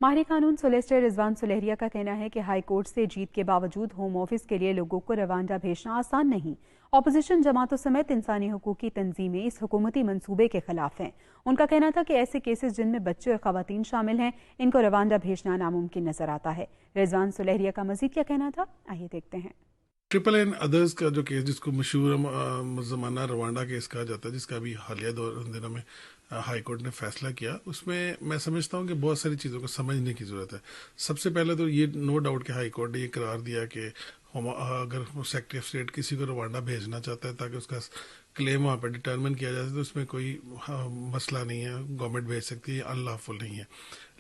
माहिर कानून सोलिसिटर रिजवान सुलेहरिया का कहना है कि हाई कोर्ट से जीत के बावजूद होम ऑफिस के लिए लोगों को रवांडा भेजना आसान नहीं। अपोजिशन जमातों समेत इंसानी हकूक की तंजीमें इस हुकूमती मंसूबे के खिलाफ हैं। उनका कहना था कि ऐसे केसेस जिनमें बच्चे और खवातीन शामिल हैं, इनको रवांडा भेजना नामुमकिन नजर आता है। रिजवान सुलेहरिया का मजीद क्या कहना था, आइए देखते हैं। ट्रिपल एन अदर्स का जो केस जिसको मशहूर ज़माना रवांडा केस कहा जाता है, जिसका अभी हालिया दिनों में हाई कोर्ट ने फैसला किया, उसमें मैं समझता हूँ कि बहुत सारी चीज़ों को समझने की ज़रूरत है। सबसे पहले तो ये नो डाउट कि हाई कोर्ट ने ये करार दिया कि अगर सेक्रेटरी ऑफ स्टेट किसी को रवांडा भेजना चाहता है ताकि उसका क्लेम वहाँ पर डिटर्मिन किया जा सके, तो उसमें कोई मसला नहीं है, गवर्नमेंट भेज सकती है, अनलॉफुल नहीं है।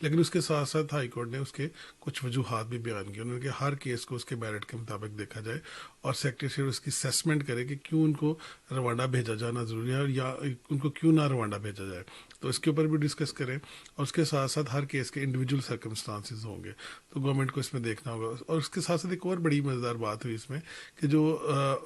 लेकिन उसके साथ साथ हाई कोर्ट ने उसके कुछ वजूहात भी बयान किए। उन्होंने कहा हर केस को उसके मेरिट के मुताबिक देखा जाए और सेक्रेटरी स्टेट उसकी असेसमेंट करे कि क्यों उनको रवांडा भेजा जाना ज़रूरी है या उनको क्यों ना रवांडा भेजा जाए, तो इसके ऊपर भी डिस्कस करें। और उसके साथ साथ हर केस के इंडिविजुअल सर्कमस्टांसिस होंगे, तो गवर्नमेंट को इसमें देखना होगा। और उसके साथ साथ एक और बड़ी मज़ेदार बात हुई इसमें कि जो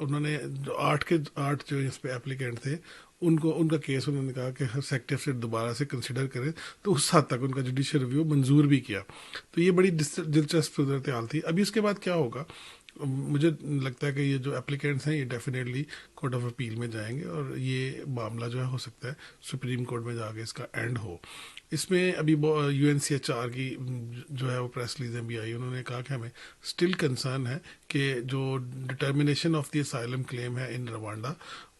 उन्होंने जो 8 जो इस पे एप्लीकेंट थे, उनका केस उन्होंने कहा कि सेक्रेटरी ऑफ स्टेट दोबारा से कंसिडर करें, तो उस हद तक उनका जुडिशियल रिव्यू मंजूर भी किया। तो ये बड़ी दिलचस्प सूरत हाल थी। अभी इसके बाद क्या होगा, मुझे लगता है कि ये जो एप्लीकेंट्स हैं ये डेफिनेटली कोर्ट ऑफ अपील में जाएंगे और ये मामला जो है हो सकता है सुप्रीम कोर्ट में जाके इसका एंड हो। इसमें अभी UNCHR की जो है वो प्रेस रिलीजें भी आई, उन्होंने कहा कि हमें स्टिल कंसर्न है कि जो determination of the asylum claim है इन रवांडा,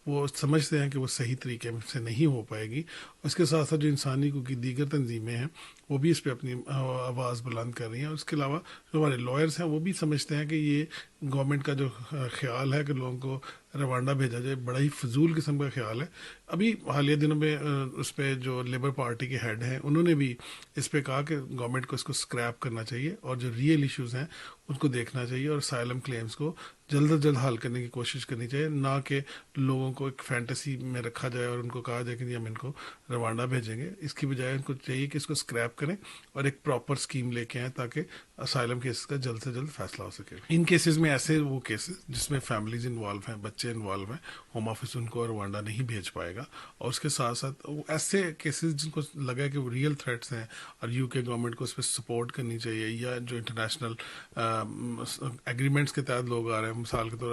वो समझते हैं कि वो सही तरीके से नहीं हो पाएगी। उसके साथ साथ जो इंसानी की दीगर तंजीमें हैं वो भी इस पर अपनी आवाज़ बुलंद कर रही हैं। और उसके अलावा जो हमारे लॉयर्स हैं वो भी समझते हैं कि ये गवर्नमेंट का जो ख्याल है कि लोगों को रवांडा भेजा जाए, बड़ा ही फजूल किस्म का ख्याल है। अभी हालिया दिनों में उस पर जो लेबर पार्टी के हेड हैं उन्होंने भी इस पर कहा कि गवर्नमेंट को इसको स्क्रैप करना चाहिए और जो रियल इश्यूज़ हैं उनको देखना चाहिए और असाइलम क्लेम्स को जल्द से जल्द हल करने की कोशिश करनी चाहिए, ना कि लोगों को एक फैंटेसी में रखा जाए और उनको कहा जाए कि हम इनको रवांडा भेजेंगे। इसकी बजाय उनको चाहिए कि इसको स्क्रैप करें और एक प्रॉपर स्कीम लेके आएँ ताकि असाइलम केसेस का जल्द से जल्द फैसला हो सके। इन केसेस में ऐसे वो केसेस जिसमें फैमिलीज इन्वॉल्व हैं, बच्चे इन्वॉल्व हैं, होम ऑफिस उनको रवांडा नहीं भेज पाएगा। और उसके साथ साथ वो ऐसे केसेस जिनको लगा कि वो रियल थ्रेट्स हैं और यूके गवर्नमेंट को उस पर सपोर्ट करनी चाहिए, या जो इंटरनेशनल एग्रीमेंट्स के तहत लोग आ रहे हैं, मिसाल के तौर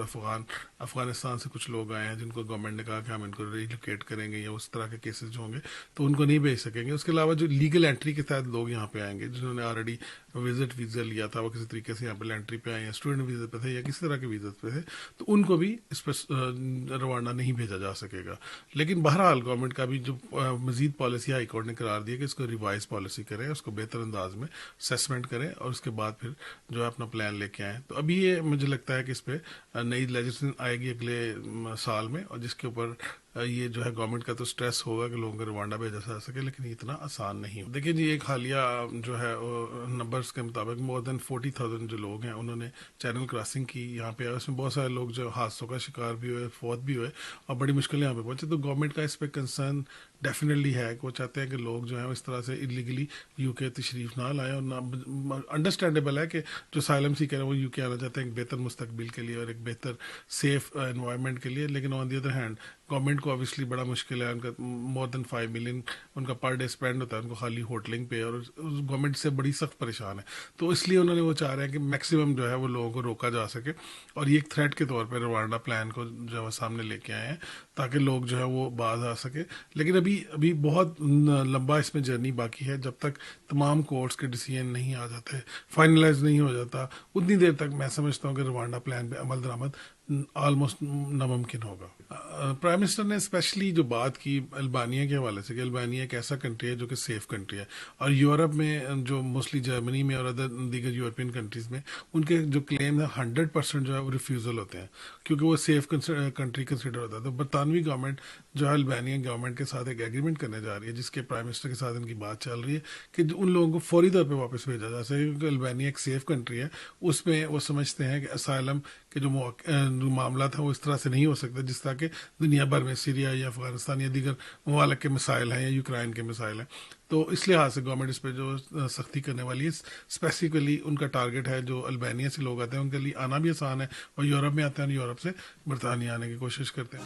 अफगानिस्तान से कुछ लोग आए हैं जिनको गवर्नमेंट ने कहा कि हम इनको रिलोकेट करेंगे, या उस तरह के केसेस जो होंगे तो उनको नहीं भेज सकेंगे। उसके अलावा जो लीगल एंट्री के तहत लोग यहाँ पे आएंगे जिन्होंने ऑलरेडी विजिट वीज़ा लिया था, वो किसी तरीके से यहाँ पे एंट्री पे आए हैं, स्टूडेंट वीज़ा पे थे या किसी तरह के वीज़ा पे थे, तो उनको भी इस पर रवांडा नहीं भेजा जा सकेगा। लेकिन बहरहाल गवर्नमेंट का भी जो मजीद पॉलिसी हाई कोर्ट ने करार दी है कि इसको रिवाइज पॉलिसी करें, उसको बेहतर अंदाज में असेसमेंट करें और उसके बाद फिर जो है अपना प्लान लेके आएँ। तो अभी ये मुझे लगता है कि इस पर नई लेजिस्लेशन आएगी अगले साल में, और जिसके ऊपर ये जो है गवर्नमेंट का तो स्ट्रेस होगा कि लोगों को रवांडा भेजा जा सके, लेकिन इतना आसान नहीं हो। देखिए जी, एक हालिया जो है नंबर्स के मुताबिक मोर देन 40,000 जो लोग हैं उन्होंने चैनल क्रॉसिंग की यहाँ पे। उसमें बहुत सारे लोग जो हादसों का शिकार भी हुए, फौत भी हुए और बड़ी मुश्किलें यहाँ पे पहुंचे। तो गवर्नमेंट का इस पर कंसर्न डेफिनेटली है कि वो चाहते हैं कि लोग जो है इस तरह से इलीगली यूके तशरीफ ना लाएं। और ना अंडरस्टैंडेबल है कि जो साइलम सीकर हैं वो यूके आना चाहते हैं एक बेहतर मुस्तकबिल के लिए और एक बेहतर सेफ एनवायरनमेंट के लिए। लेकिन on the other hand government को ऑब्वियसली बड़ा मुश्किल है, उनका मोर देन 5 मिलियन उनका पर डे स्पेंड होता है उनको खाली होटलिंग पे, और गवर्नमेंट से बड़ी सख्त परेशान है। तो इसलिए उन्होंने वो चाह रहे हैं कि मैक्सिमम जो है वो लोगों को रोका जा सके, और ये एक थ्रेट के तौर पर रवांडा प्लान को जो है सामने लेके आए हैं ताकि लोग जो है वो बाज आ सके। लेकिन अभी बहुत लंबा इसमें जर्नी बाकी है। जब तक तमाम कोर्ट्स के डिसीजन नहीं आ जाते, फाइनलाइज नहीं हो जाता, उतनी देर तक मैं समझता हूँ कि रवांडा प्लान पे अमल दरामद ऑलमोस्ट नामुमकिन होगा। प्राइम मिनिस्टर ने स्पेशली जो बात की अल्बानिया के हवाले से कि अल्बानिया एक ऐसा कंट्री है जो कि सेफ कंट्री है, और यूरोप में जो मोस्टली जर्मनी में और अदर दीगर यूरोपियन कंट्रीज़ में उनके जो क्लेम है 100% जो है वो रिफ्यूज़ल होते हैं क्योंकि वो सेफ कंट्री कंसिडर होता है। तो बरतानवी गवर्नमेंट जो है अल्बानिया गवर्नमेंट के साथ एक एग्रीमेंट करने जा रही है, जिसके प्राइम मिनिस्टर के साथ इनकी बात चल रही है कि उन लोगों को फौरी तौर पर वापस भेजा जा सके, क्योंकि अल्बानिया एक सेफ कंट्री है। उसमें वो समझते हैं कि असाइलम के जो मामला था वो इस तरह से नहीं हो सकता जिस तरह के दुनिया भर में सीरिया या अफगानिस्तान या दीगर ममालिक के मिसाइल हैं या यूक्रेन के मिसाइल हैं। तो इस लिहाज से गवर्नमेंट इस पर जो सख्ती करने वाली है, स्पेसिफिकली उनका टारगेट है जो अल्बानिया से लोग आते हैं उनके लिए आना भी आसान है, और यूरोप में आते हैं और यूरोप से बरतानिया आने की कोशिश करते हैं।